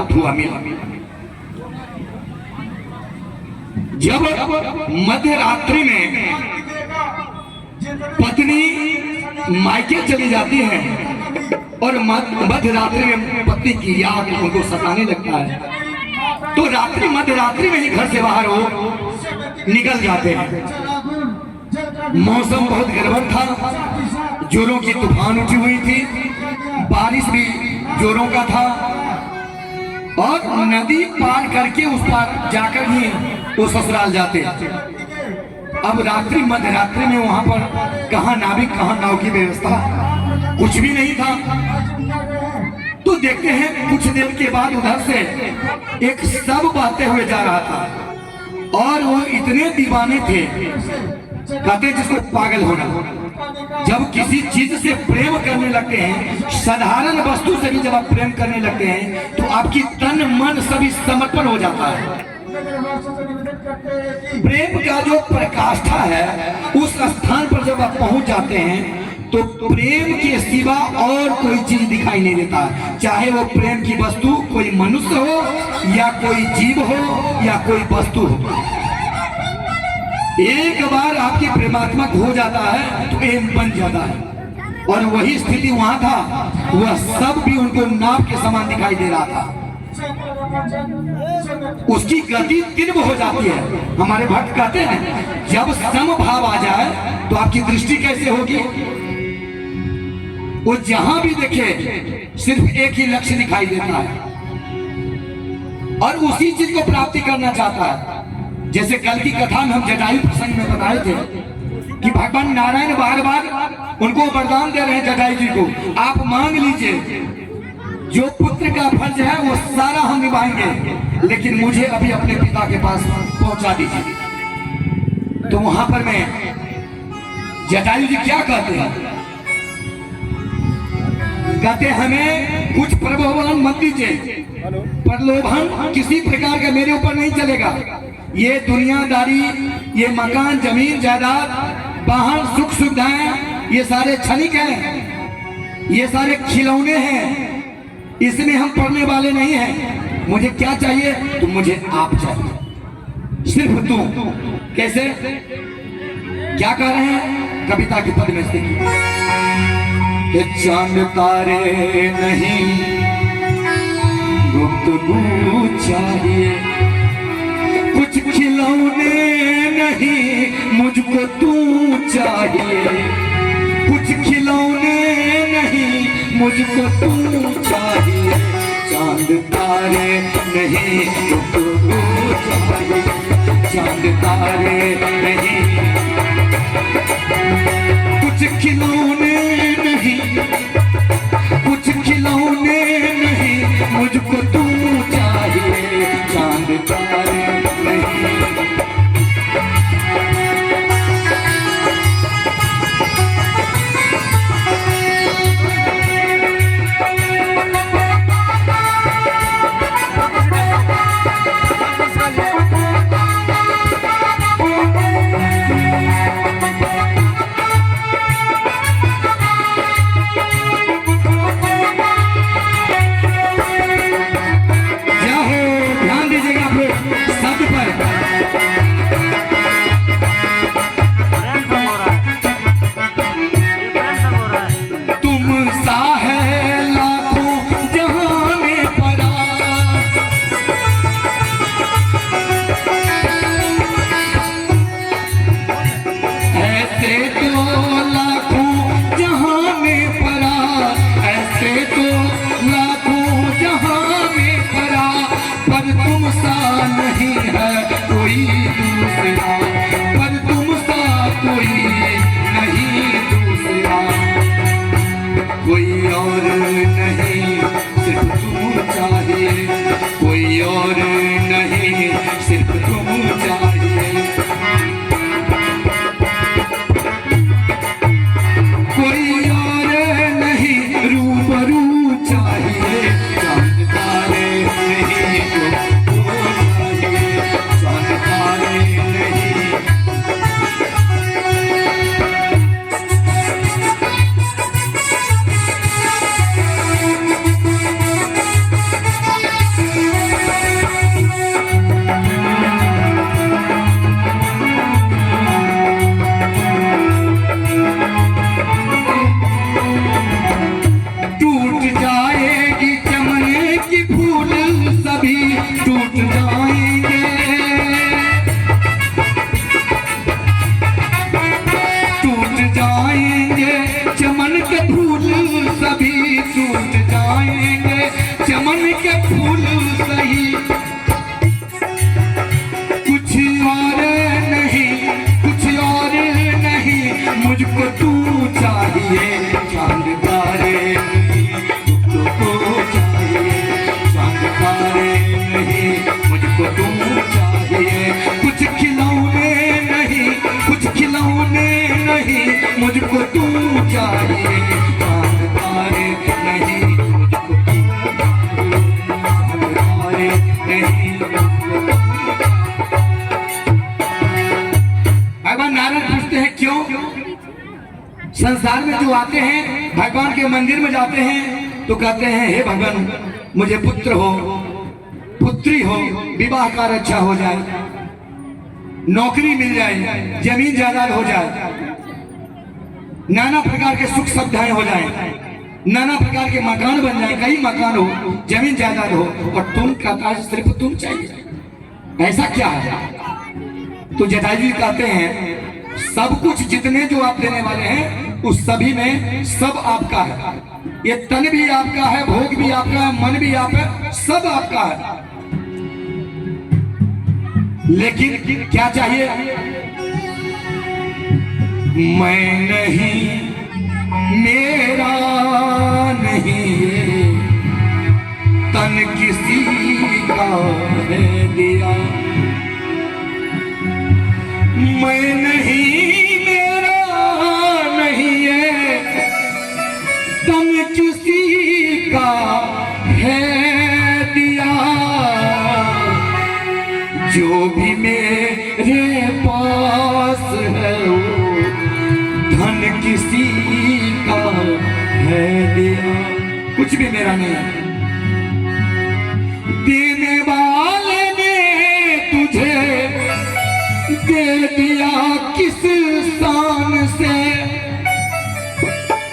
प्राप्त हुआ मिला। जब मध्य रात्रि में पत्नी मायके चली जाती है और मध्य रात्रि में पत्नी की याद उनको सताने लगता है, तो मध्य रात्रि में ही घर से बाहर वो निकल जाते हैं। मौसम बहुत गड़बड़ था, जोरों की तूफान उठी हुई थी, बारिश भी जोरों का था और नदी पार करके उस पार जाकर ही वो ससुराल जाते। अब मध्य रात्रि में वहां पर कहाँ नाविक कहाँ नाव की व्यवस्था, कुछ भी नहीं था। तो देखते हैं कुछ देर के बाद उधर से एक शव बहते हुए जा रहा था और वो इतने दीवाने थे, कहते जिसको पागल होना। जब किसी चीज से प्रेम करने लगते हैं, साधारण वस्तु से भी जब आप प्रेम करने लगते हैं तो आपकी तन मन सभी समर्पण हो जाता है। प्रेम का जो प्रकाष्ठा है उस स्थान पर जब आप पहुंच जाते हैं तो प्रेम के सिवा और कोई चीज दिखाई नहीं देता, चाहे वो प्रेम की वस्तु कोई मनुष्य हो या कोई जीव हो या कोई वस्तु हो। एक बार आपकी प्रेमात्मक हो जाता है तो प्रेम बन जाता है। और वही स्थिति वहां था, वह सब भी उनको नाव के समान दिखाई दे रहा था। उसकी गति तीव्र हो जाती है। हमारे भक्त कहते हैं जब समभाव आ जाए तो आपकी दृष्टि कैसे होगी। वो जहां भी देखे सिर्फ एक ही लक्ष्य दिखाई देता है और उसी चीज को प्राप्ति करना चाहता है। जैसे कल की कथा में हम जटायु प्रसंग में बताए थे कि भगवान नारायण बार बार उनको वरदान दे रहे हैं जटायु जी को, आप मांग लीजिए, जो पुत्र का फर्ज है वो सारा हम निभाएंगे, लेकिन मुझे अभी अपने पिता के पास पहुंचा दीजिए। तो वहां पर मैं जटायु जी क्या कहते हैं, कहते हमें कुछ प्रलोभन मत दीजिए, प्रलोभन किसी प्रकार का मेरे ऊपर नहीं चलेगा। ये दुनियादारी, ये मकान जमीन जायदाद वाहन सुख सुविधाएं ये सारे क्षणिक हैं, ये सारे खिलौने हैं, इसमें हम पढ़ने वाले नहीं हैं। मुझे क्या चाहिए, तो मुझे आप चाहिए, सिर्फ तू। कैसे, क्या कह रहे हैं कविता की पद में से, चांद तारे नहीं गुफ्तगू चाहिए, कुछ खिलौने नहीं मुझको तू चाहिए, कुछ खिलौने नहीं मुझको तू चाहिए, चांद तारे नहीं गुफ्तगू चाहिए, चांद तारे नहीं, कुछ खिलौने नहीं, कुछ खिलौने नहीं मुझको तू चाहिए, चांद तारे नहीं। मन के फूल सही, कुछ और नहीं, कुछ और नहीं, मुझको तू चाहिए चांद तारे, मुझको चाहिए चांद तारे नहीं, मुझको तू चाहिए। कुछ खिलौने नहीं, कुछ खिलौने नहीं, मुझको तू चाहिए चांद तारे नहीं, मुझको तू चाहिए चांद तारे नहीं। भगवान नारद पूछते हैं क्यों? संसार में जो आते हैं भगवान के मंदिर में जाते हैं तो कहते हैं हे भगवान मुझे पुत्र हो, पुत्री हो, विवाह कार्य अच्छा हो जाए, नौकरी मिल जाए, जमीन जायदाद हो जाए, नाना प्रकार के सुख सुविधाएं हो जाए, नाना प्रकार के मकान बन जाए, कई मकान हो, जमीन जायदाद हो, और तुम कहता है सिर्फ तुम चाहिए। ऐसा क्या है? तो जटायु जी कहते हैं सब कुछ जितने जो आप देने वाले हैं उस सभी में सब आपका है, ये तन भी आपका है, भोग भी आपका है, मन भी आपका है, सब आपका है। लेकिन क्या चाहिए? मैं नहीं, मेरा नहीं, तन किसी का है दिया। मैं नहीं, मेरा नहीं है, तन किसी का है दिया। जो भी मेरे पास है वो धन किसी का है दिया। कुछ भी मेरा नहीं है। देने वाले ने तुझे दे दिया किस शान से।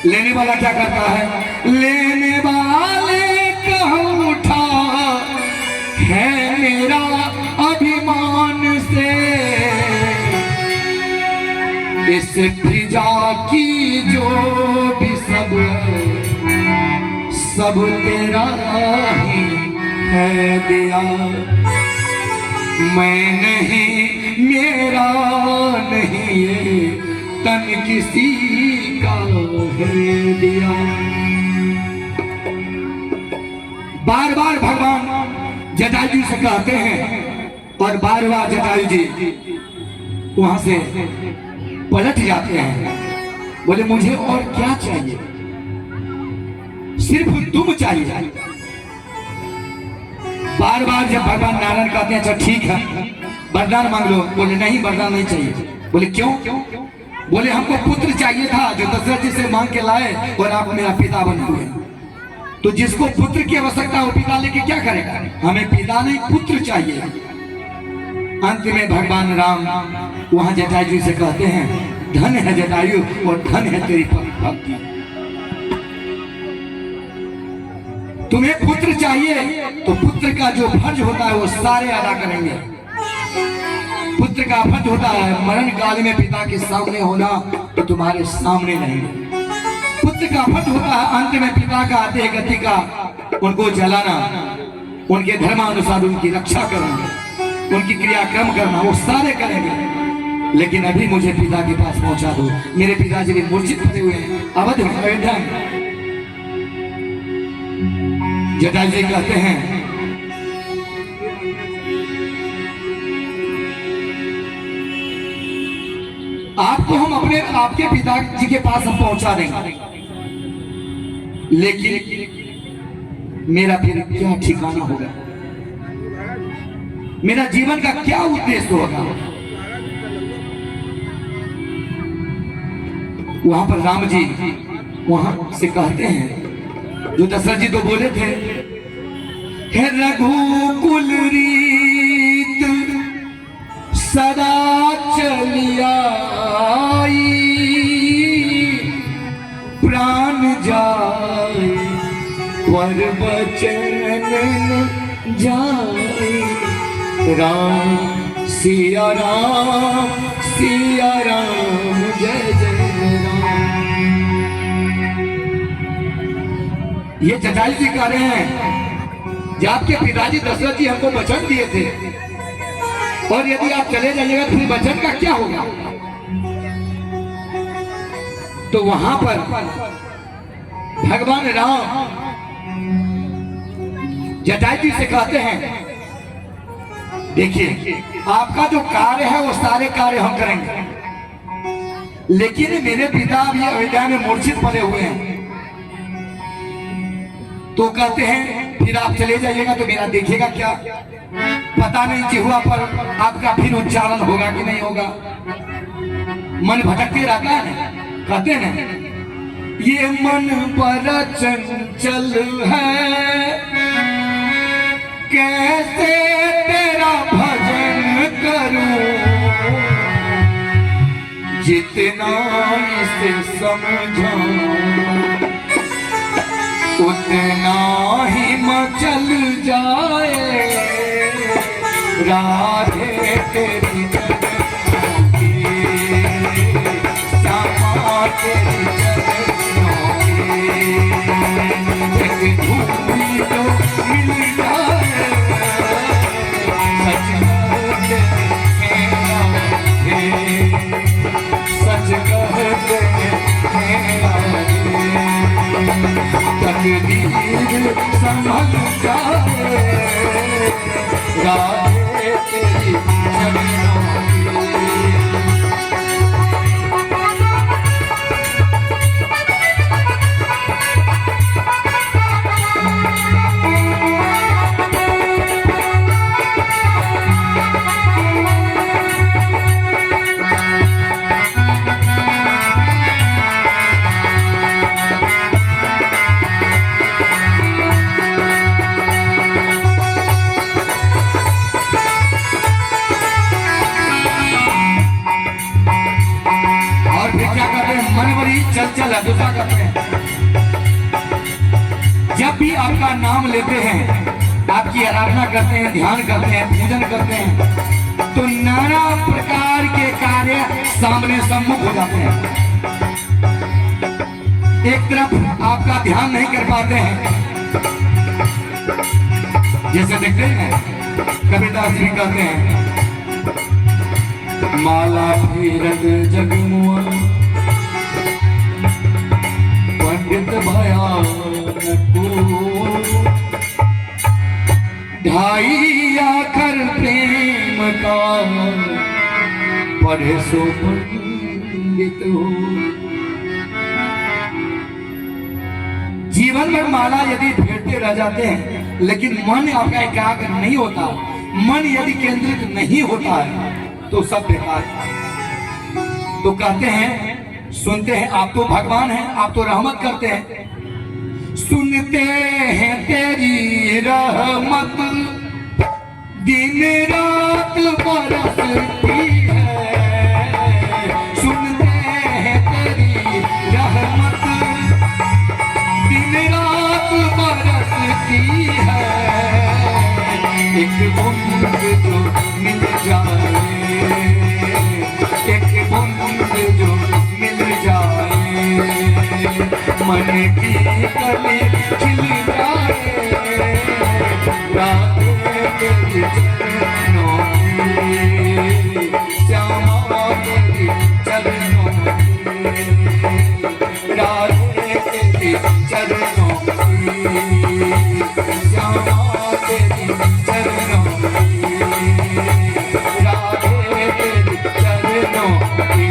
लेने वाला क्या करता है? लेने वाले का उठा है मेरा अभिमान से। इस फिजा की जो भी सब है सब तेरा ही है दिया। मैं नहीं, मेरा नहीं है, तन किसी का है दिया। बार बार भगवान जटायु से कहते हैं और बार बार जटायु जी वहां से पलट जाते हैं। बोले मुझे और क्या चाहिए? सिर्फ तुम चाहिए। बार बार जब भगवान नारायण कहते हैं अच्छा ठीक है वरदान मांग लो, बोले नहीं वरदान नहीं चाहिए। बोले क्यों? बोले हमको पुत्र चाहिए था जो दशरथ जी से मांग के लाए और आप मेरा पिता बन हुए। तो जिसको पुत्र की आवश्यकता हो पिता लेके क्या करेगा? हमें पिता नहीं पुत्र चाहिए। अंत में भगवान राम वहां जटायु जी से कहते हैं धन है जटायु और धन है तेरी भक्ति। तुम्हें पुत्र चाहिए तो पुत्र का जो फर्ज होता है वो सारे अदा करेंगे। पुत्र का फर्ज होता है मरण काल में पिता के सामने होना तो तुम्हारे सामने रहेंगे। पुत्र का फर्ज होता है अंत में पिता का देह गति का उनको जलाना, उनके धर्मानुसार उनकी रक्षा करना, उनकी क्रियाक्रम करना, वो सारे करेंगे। लेकिन अभी मुझे पिता के पास पहुंचा दो। मेरे पिताजी भी मूर्छित पड़े हुए हैं अवध में, अयोध्या में। जटायु जी कहते हैं आपको हम अपने आपके पिताजी के पास हम पहुंचा देंगे, लेकिन मेरा फिर क्या ठिकाना होगा? मेरा जीवन का क्या उद्देश्य होगा? वहां पर राम जी वहां से कहते हैं जो दशरथ जी तो बोले थे हे रघुकुल रीत सदा चलिया प्राण जाए पर वचन जाए। राम सिया राम सिया राम जय जय राम। ये जटायु जी कह रहे हैं जब आपके पिताजी दशरथ जी हमको वचन दिए थे और यदि आप चले जाइएगा तो फिर वचन का क्या होगा। तो वहां पर भगवान राम जटायु जी से कहते हैं देखिए आपका जो कार्य है वो सारे कार्य हम करेंगे, लेकिन मेरे पिता अभी अयोध्या में मूर्छित पड़े हुए हैं। तो कहते हैं फिर आप चले जाइएगा तो मेरा देखिएगा क्या, पता नहीं जिह्वा पर आपका फिर उच्चारण होगा कि नहीं होगा, मन भटकते रहता है। कहते हैं ये मन बड़ा चंचल है, कैसे तेरा भजन करूं, जितना इसे समझाऊं उतना ही मचल जाए राधे तेरी चरणों की, श्यामा तेरी चरणों की, एक धूल तो मिल जाए सच कहते हैं राधे, सच कहते हैं राधे, तकदीर संभल जाए राधे तेरी चरणों की। चल दूसरा करते हैं, जब भी आपका नाम लेते हैं, आपकी आराधना करते हैं, ध्यान करते हैं, पूजन करते हैं, तो नाना प्रकार के कार्य सामने सम्मुख हो जाते हैं। एक तरफ आपका ध्यान नहीं कर पाते हैं, जैसे देखते हैं कबीरदास जी कहते हैं माला फेरत जगमुआ पंडित भयानक ढाई आखर प्रेम का पढ़े सो पंडित हो। जीवन में माला यदि फेरते रह जाते हैं लेकिन मन आपका एकाग्र नहीं होता, मन यदि केंद्रित नहीं होता है तो सब बेकार है। तो कहते हैं सुनते हैं आप तो भगवान हैं, आप तो रहमत करते हैं, सुनते हैं तेरी रहमत दिन रात बरसती है, सुनते हैं तेरी रहमत दिन रात बरसती है, एक बूंद जो मिल जाए, एक बूंद जो मिल जाए, मन की कली खिल जाए राधे तेरी चरणों की, श्यामा तेरी चरणों की, राधे तेरी चरणों की, श्यामा तेरी चरणों की, राधे तेरी चरणों की,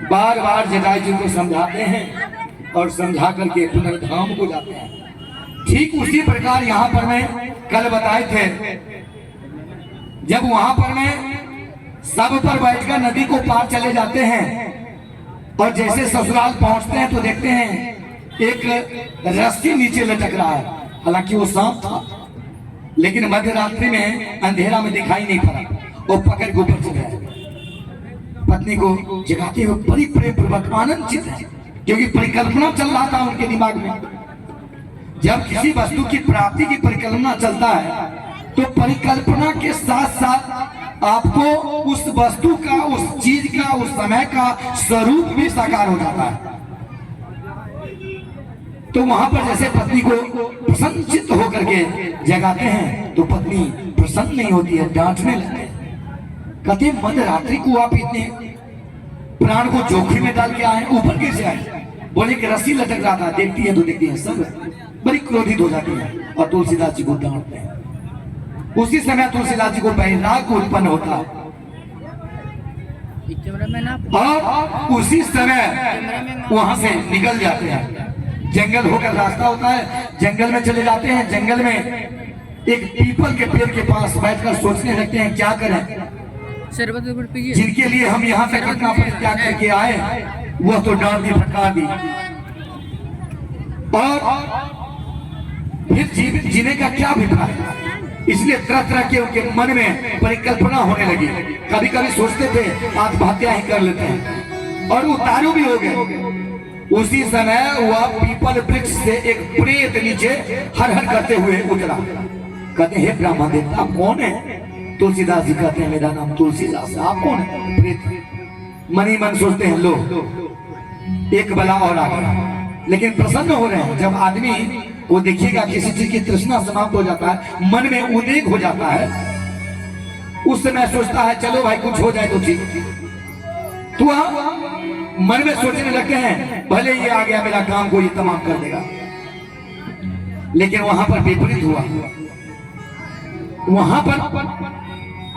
बार बार जटायु जी को समझाते हैं और समझा करके पुनर्धाम को जाते हैं। ठीक उसी प्रकार यहाँ पर मैं कल बताए थे, जब वहां पर मैं सब पर बैठकर नदी को पार चले जाते हैं और जैसे ससुराल पहुंचते हैं तो देखते हैं एक रस्सी नीचे लटक रहा है, हालांकि वो सांप था लेकिन मध्य रात्रि में अंधेरा में दिखाई नहीं पड़ा, वो पकड़ के ऊपर चले गए। पत्नी को जगाते हुए बड़ी प्रेम पूर्वक आनंदित है, क्योंकि परिकल्पना चल रहा था उनके दिमाग में। जब किसी वस्तु की प्राप्ति की परिकल्पना चलता है तो परिकल्पना के साथ साथ आपको उस वस्तु का, उस चीज का, उस समय का स्वरूप भी साकार हो जाता है। तो वहां पर जैसे पत्नी को प्रसन्नचित्त होकर के जगाते हैं तो पत्नी प्रसन्न नहीं होती है, डांटने लगते हैं। कहते मध्यरात्रि को आप इतने प्राण को जोखिम में डाल के आए, ऊपर कैसे आए? बोले कि रस्सी लटक रहा था, देखती है तो देखती है सब बड़ी क्रोधित हो जाती है और तुलसीदास जी को डांटते हैं। उसी समय तुलसीदास जी को वैराग्य उत्पन्न होता है और उसी समय वहां से निकल जाते हैं। जंगल होकर रास्ता होता है, जंगल में चले जाते हैं। जंगल में एक पीपल के पेड़ के पास बैठकर सोचने लगते हैं क्या करें, जिनके लिए हम यहाँ तक इतना परित्याग करके आए वह तो डांट दी, फटकार दी और फिर जीने का क्या अभिप्राय। इसलिए तरह तरह के उनके मन में परिकल्पना होने लगी। कभी कभी सोचते थे आत्महत्या ही कर लेते हैं और उतारू भी हो गए। उसी समय वह पीपल वृक्ष से एक प्रेत नीचे हर हर करते हुए उतरा। कहते हैं ब्राह्मण देवता आप कौन है? तुलसीदास जी कहते हैं मेरा नाम तुलसीदास है। आप कौन है? प्रेत। मन ही मन सोचते हैं लो एक बला और आ गया, लेकिन प्रसन्न हो रहे हैं। जब आदमी वो देखिएगा किसी चीज की तृष्णा समाप्त हो जाता है, मन में उद्वेग हो जाता है, उस समय सोचता है चलो भाई कुछ हो जाए तो ठीक। तो मन में सोचने लगते हैं भले ये आ गया मेरा काम को ये तमाम कर देगा, लेकिन वहां पर विपरीत हुआ। वहां पर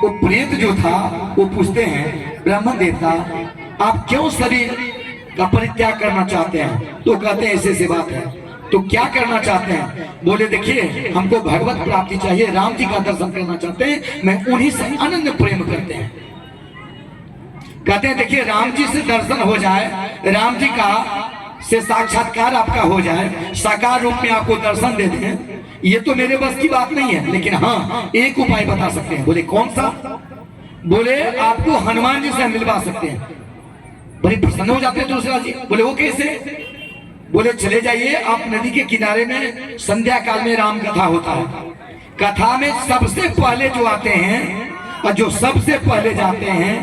वो प्रेत जो था वो पूछते हैं ब्राह्मण देवता आप क्यों शरीर का परित्याग करना चाहते हैं? तो कहते हैं ऐसे बात है। तो क्या करना चाहते हैं? बोले देखिए हमको भगवत प्राप्ति चाहिए, राम जी का दर्शन करना चाहते हैं, मैं उन्हीं से अनन्य प्रेम करते हैं। कहते हैं देखिए राम जी से दर्शन हो जाए, राम जी का से साक्षात्कार आपका हो जाए, साकार रूप में आपको दर्शन दे दें, ये तो मेरे बस की बात नहीं है, लेकिन हाँ एक उपाय बता सकते हैं। बोले कौन सा? बोले आपको हनुमान जी से मिलवा सकते हैं। बड़े प्रसन्न हो जाते हैं तुलसीदास जी। बोले वो कैसे? बोले चले जाइए आप नदी के किनारे में, संध्या काल में राम कथा होता है। कथा में सबसे पहले जो आते हैं और जो सबसे पहले जाते हैं,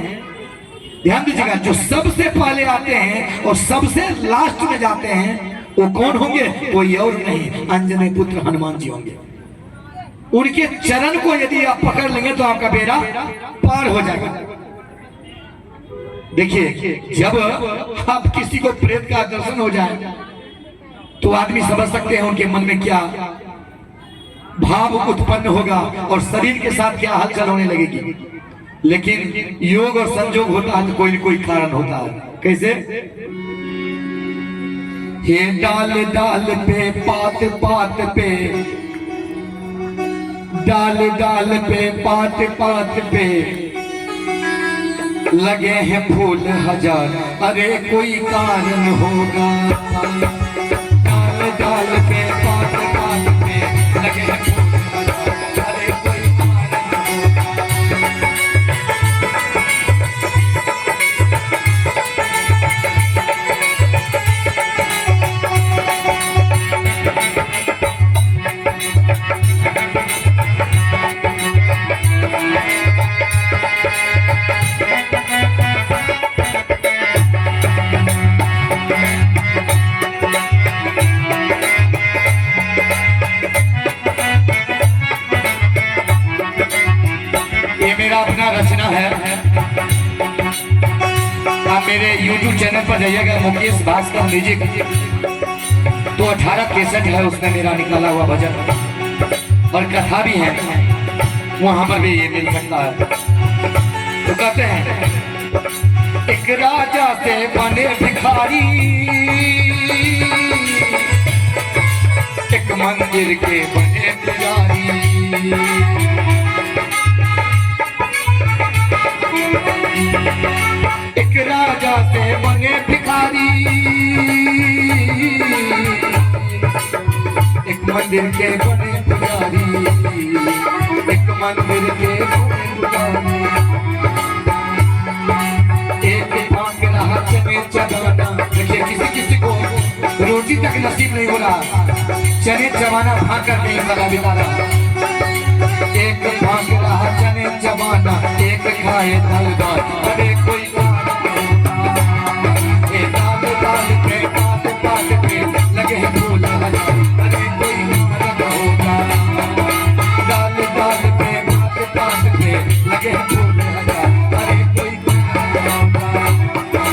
ध्यान दीजिएगा, जो सबसे पहले आते हैं और सबसे लास्ट में जाते हैं वो कौन होंगे? कोई और नहीं, अंजनी पुत्र हनुमान जी होंगे। उनके चरण को यदि आप पकड़ लेंगे तो आपका बेड़ा पार हो जाएगा। देखिए जब आप किसी को प्रेत का दर्शन हो जाए तो आदमी समझ सकते हैं उनके मन में क्या भाव उत्पन्न होगा और शरीर के साथ क्या हलचल होने लगेगी। लेकिन योग और संजोग होता है तो कोई न कोई कारण होता है। कैसे? हे डाल डाल पे पात पात पे, डाल डाल पे पात पात पे लगे हैं फूल हजार, अरे कोई कारण होगा। डाल डाल पे पात पात पे लगे हैं फूल हजार, अरे कोई कारण रचना है। आप मेरे YouTube चैनल पर जाइएगा मुकेश भास्कर म्यूजिक, तो 18 कैसेट है उसमें मेरा निकाला हुआ भजन और कथा भी है, वहां पर भी ये मिल सकता है। तो कहते हैं एक राजा से बने भिखारी, एक मंदिर के बने पुजारी, एक राजा से बने भिखारी, एक मंदिर के बने पुजारी, एक मंदिर के बने पुजारी। एक मांग रहा चने चबाना, देखिए किसी किसी को रोटी तक नसीब नहीं हो रहा, चने चबाना भाग कर नहीं बना बिता रहा। एक भाग रहा चने जमाना, एक खाए दाल दाल, अरे कोई बात नहीं होता। ये दाल दाल पे बात बात पे लगे फूल हजार, अरे कोई बात नहीं होता। दाल दाल पे बात बात पे लगे फूल हजार, अरे कोई बात नहीं होता।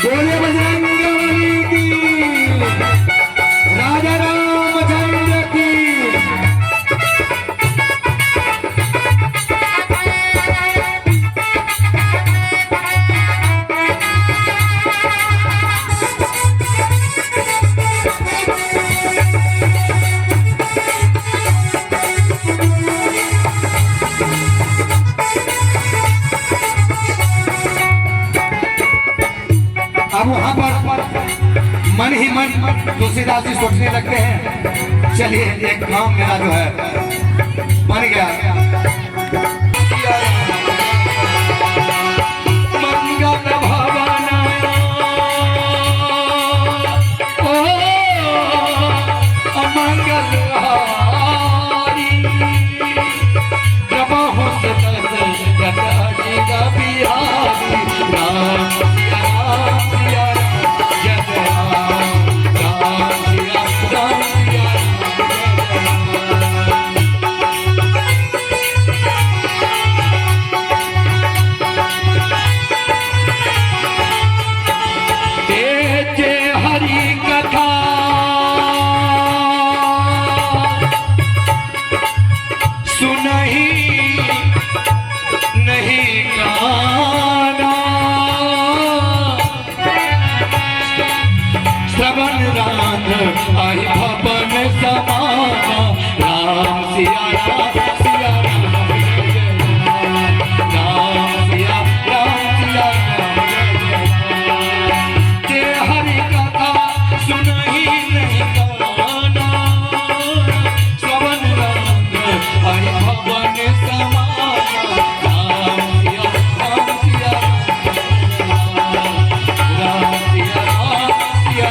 बोले बजरंग बली की, राजा रामचंद्र की। अब वहां पर मन ही मन तुलसीदास जी सोचने लगते हैं, चलिए एक काम मेरा जो है बन गया। मंगल भवना ओ अमंगल हारी, प्रभु जी का बिहारी राम राम सिया राम, जय जय राम राम सिया राम सिया राम। तेजे हरि कथा सुनहि नहीं गाना, श्रवण राम आई भवन समाना, राम सिया राम सिया राम जय जय राम सिया राम सिया राम जय जय राम। जय हरि कथा सुनहि नहीं गाना, श्रवण राम आई भवन समाना, राम सिया राम सिया राम सिया राम सिया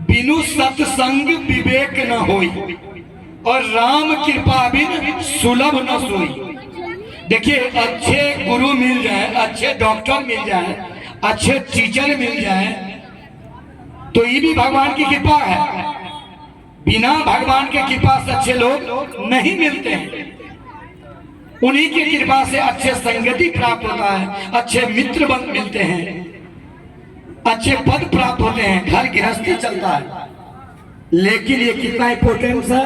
बिनु सत्संग विवेक न होई, और राम कृपा बिन सुलभ न सोई। देखिए, अच्छे गुरु मिल जाए, अच्छे डॉक्टर मिल जाए, अच्छे टीचर मिल जाए, तो ये भी भगवान की कृपा है। बिना भगवान के कृपा से अच्छे लोग नहीं मिलते हैं। उन्हीं की कृपा से अच्छे संगति प्राप्त होता है, अच्छे मित्र बन मिलते हैं, अच्छे पद प्राप्त होते हैं, घर गृहस्थी चलता है। लेकिन ये कितना इंपॉर्टेंट है,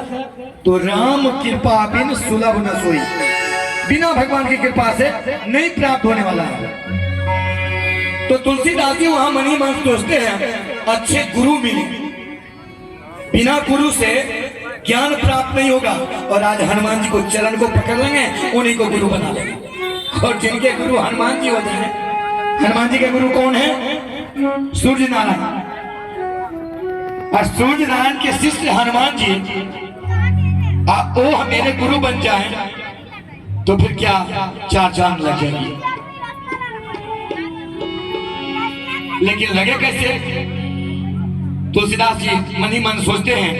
तो राम कृपा बिन सुलभ न सोई, बिना भगवान की कृपा से नहीं प्राप्त होने वाला है। तो तुलसीदास जी वहां मनी मन सोचते हैं अच्छे गुरु मिले, बिना गुरु से ज्ञान प्राप्त नहीं होगा। और आज हनुमान जी को चरण को पकड़ लेंगे, उन्हीं को गुरु बना लेंगे। और जिनके गुरु हनुमान जी होते हैं, हनुमान जी के गुरु कौन है? सूर्य नारायण। और सूर्य नारायण के शिष्य हनुमान जी वो मेरे गुरु बन जाए तो फिर क्या चार चांद लग जाएंगे। लेकिन लगे कैसे? तुलसीदास जी मन ही मन सोचते हैं